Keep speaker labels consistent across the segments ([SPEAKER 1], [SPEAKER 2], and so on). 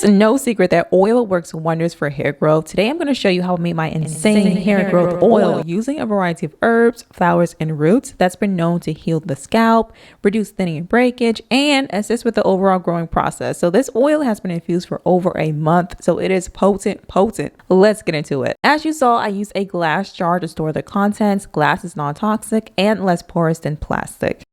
[SPEAKER 1] is no secret that oil works wonders for hair growth. Today I'm going to show you how I made my insane hair growth oil using a variety of herbs, flowers, and roots that's been known to heal the scalp, reduce thinning and breakage, and assist with the overall growing process. So this oil has been infused for over a month, so it is potent. Let's get into it. As you saw, I used a glass jar to store the contents. Glass is non-toxic and less porous than plastic.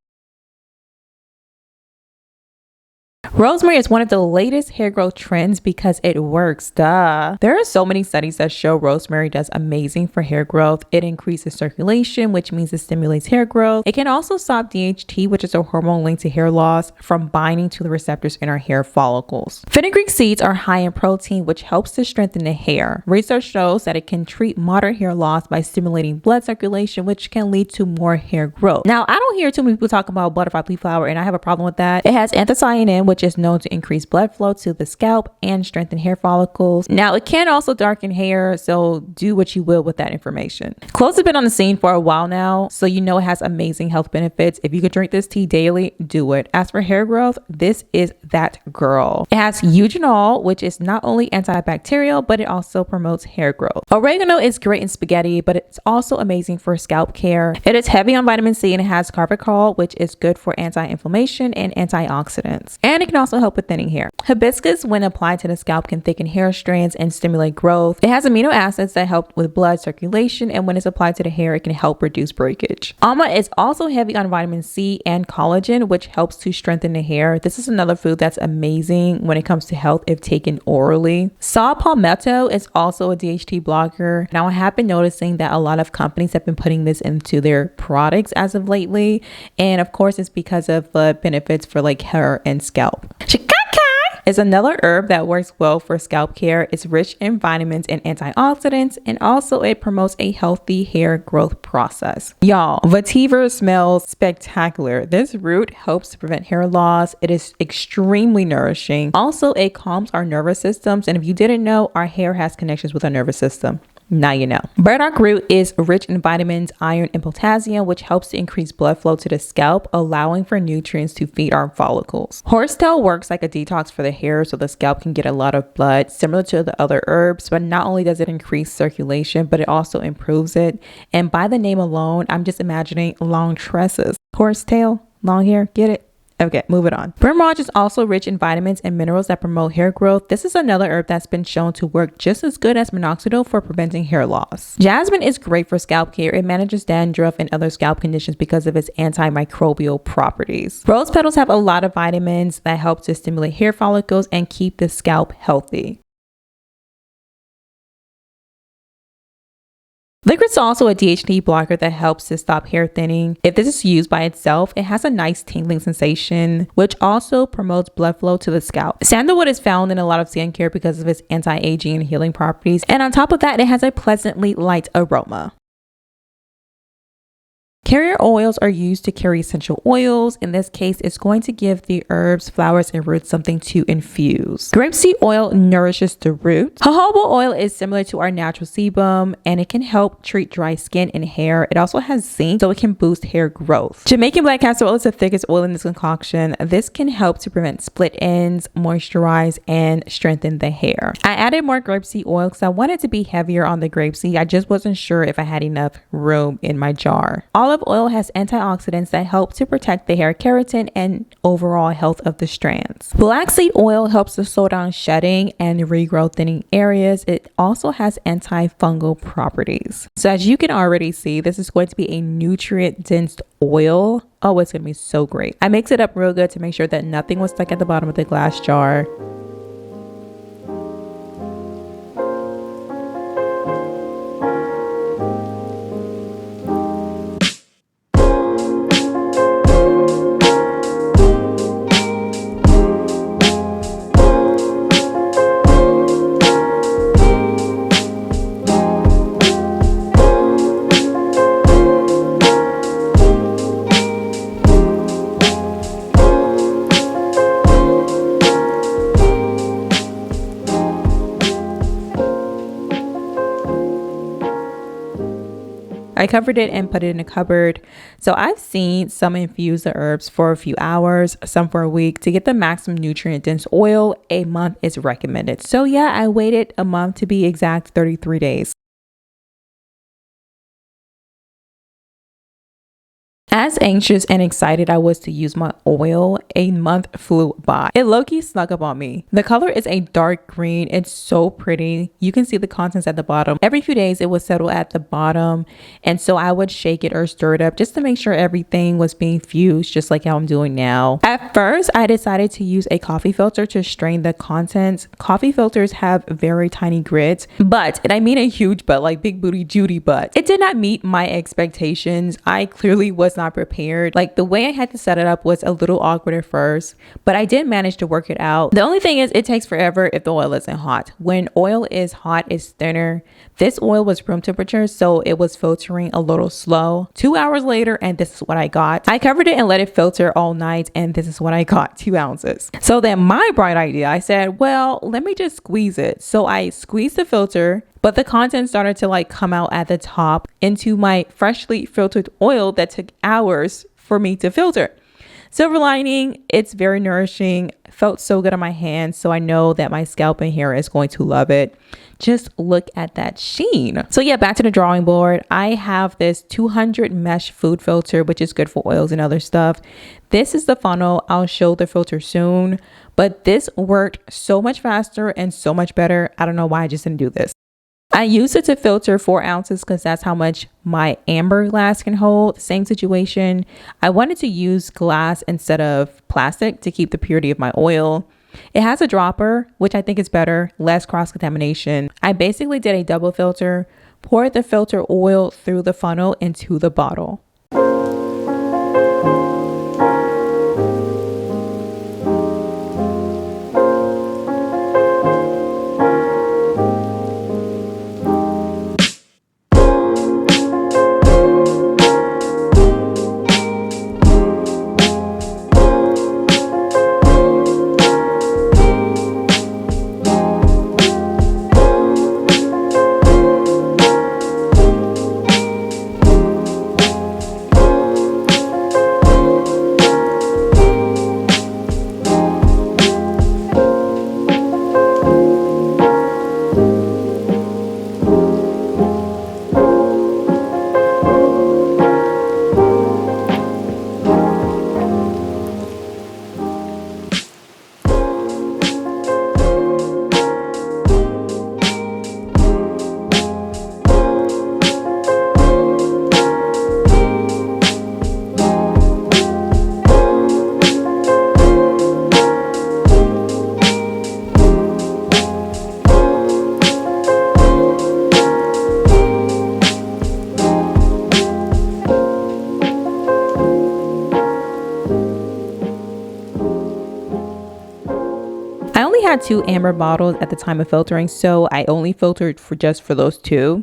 [SPEAKER 1] Rosemary is one of the latest hair growth trends because it works, duh. There are so many studies that show rosemary does amazing for hair growth. It increases circulation, which means it stimulates hair growth. It can also stop DHT, which is a hormone linked to hair loss, from binding to the receptors in our hair follicles. Fenugreek seeds are high in protein, which helps to strengthen the hair. Research shows that it can treat moderate hair loss by stimulating blood circulation, which can lead to more hair growth. Now, I don't hear too many people talk about butterfly pea flower, and I have a problem with that. It has anthocyanin, which is known to increase blood flow to the scalp and strengthen hair follicles. Now, it can also darken hair, so do what you will with that information. Cloves has been on the scene for a while now, so you know it has amazing health benefits. If you could drink this tea daily, do it. As for hair growth, this is that girl. It has eugenol, which is not only antibacterial, but it also promotes hair growth. Oregano is great in spaghetti, but it's also amazing for scalp care. It is heavy on vitamin C and it has carbachol, which is good for anti-inflammation and antioxidants. And it can also help with thinning hair. Hibiscus, when applied to the scalp, can thicken hair strands and stimulate growth. It has amino acids that help with blood circulation, and when it's applied to the hair, it can help reduce breakage. Amla is also heavy on vitamin C and collagen, which helps to strengthen the hair. This is another food that's amazing when it comes to health if taken orally. Saw palmetto is also a DHT blocker. Now, I have been noticing that a lot of companies have been putting this into their products as of lately, and of course it's because of the benefits for like hair and scalp. Shikaka is another herb that works well for scalp care. It's rich in vitamins and antioxidants, and also it promotes a healthy hair growth process. Y'all, vetiver smells spectacular. This root helps to prevent hair loss. It is extremely nourishing. Also, it calms our nervous systems, and if you didn't know, our hair has connections with our nervous system. Now you know. Burdock root is rich in vitamins, iron, and potassium, which helps to increase blood flow to the scalp, allowing for nutrients to feed our follicles. Horsetail works like a detox for the hair, so the scalp can get a lot of blood, similar to the other herbs, but not only does it increase circulation, but it also improves it. And by the name alone, I'm just imagining long tresses. Horsetail, long hair, get it? Okay, moving on. Brimraj is also rich in vitamins and minerals that promote hair growth. This is another herb that's been shown to work just as good as minoxidil for preventing hair loss. Jasmine is great for scalp care. It manages dandruff and other scalp conditions because of its antimicrobial properties. Rose petals have a lot of vitamins that help to stimulate hair follicles and keep the scalp healthy. Licorice is also a DHT blocker that helps to stop hair thinning. If this is used by itself, it has a nice tingling sensation, which also promotes blood flow to the scalp. Sandalwood is found in a lot of skincare because of its anti-aging and healing properties. And on top of that, it has a pleasantly light aroma. Carrier oils are used to carry essential oils. In this case, it's going to give the herbs, flowers, and roots something to infuse. Grapeseed oil nourishes the root. Jojoba oil is similar to our natural sebum, and it can help treat dry skin and hair. It also has zinc, so it can boost hair growth. Jamaican black castor oil is the thickest oil in this concoction. This can help to prevent split ends, moisturize, and strengthen the hair. I added more grapeseed oil because I wanted to be heavier on the grapeseed. I just wasn't sure if I had enough room in my jar. Olive oil has antioxidants that help to protect the hair keratin and overall health of the strands. Black seed oil helps to slow down shedding and regrow thinning areas. It also has antifungal properties. So as you can already see, this is going to be a nutrient dense oil. Oh, it's going to be so great. I mix it up real good to make sure that nothing was stuck at the bottom of the glass jar. I covered it and put it in a cupboard. So I've seen some infuse the herbs for a few hours, some for a week. To get the maximum nutrient dense oil, a month is recommended. So yeah, I waited a month, to be exact, 33 days. As anxious and excited I was to use my oil, a month flew by. It low-key snuck up on me. The color is a dark green. It's so pretty. You can see the contents at the bottom. Every few days it would settle at the bottom, and so I would shake it or stir it up just to make sure everything was being fused, just like how I'm doing now. At first, I decided to use a coffee filter to strain the contents. Coffee filters have very tiny grids, but, and I mean a huge butt, like big booty Judy butt. It did not meet my expectations. I clearly was not prepared. Like, the way I had to set it up was a little awkward at first, but I did manage to work it out. The only thing is, it takes forever if the oil isn't hot. When oil is hot, it's thinner. This oil was room temperature, so it was filtering a little slow. 2 hours later, and this is what I got. I covered it and let it filter all night, and this is what I got, 2 ounces. So then my bright idea, I said, well, let me just squeeze it. So I squeezed the filter, but the content started to like come out at the top into my freshly filtered oil that took hours for me to filter. Silver lining, it's very nourishing. Felt so good on my hands, so I know that my scalp and hair is going to love it. Just look at that sheen. So yeah, back to the drawing board. I have this 200 mesh food filter, which is good for oils and other stuff. This is the funnel. I'll show the filter soon, but this worked so much faster and so much better. I don't know why I just didn't do this. I used it to filter 4 ounces because that's how much my amber glass can hold. Same situation. I wanted to use glass instead of plastic to keep the purity of my oil. It has a dropper, which I think is better, less cross-contamination. I basically did a double filter, poured the filter oil through the funnel into the bottle. I only had 2 amber bottles at the time of filtering, so I only filtered for those 2.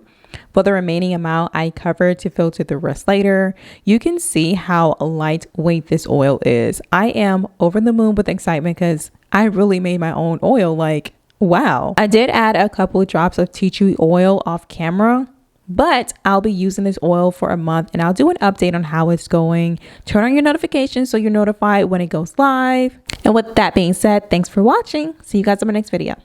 [SPEAKER 1] For the remaining amount, I covered to filter the rest later. You can see how lightweight this oil is. I am over the moon with excitement because I really made my own oil. Like, wow. I did add a couple of drops of tea tree oil off camera, but I'll be using this oil for a month and I'll do an update on how it's going. Turn on your notifications so you're notified when it goes live. And with that being said, thanks for watching. See you guys in my next video.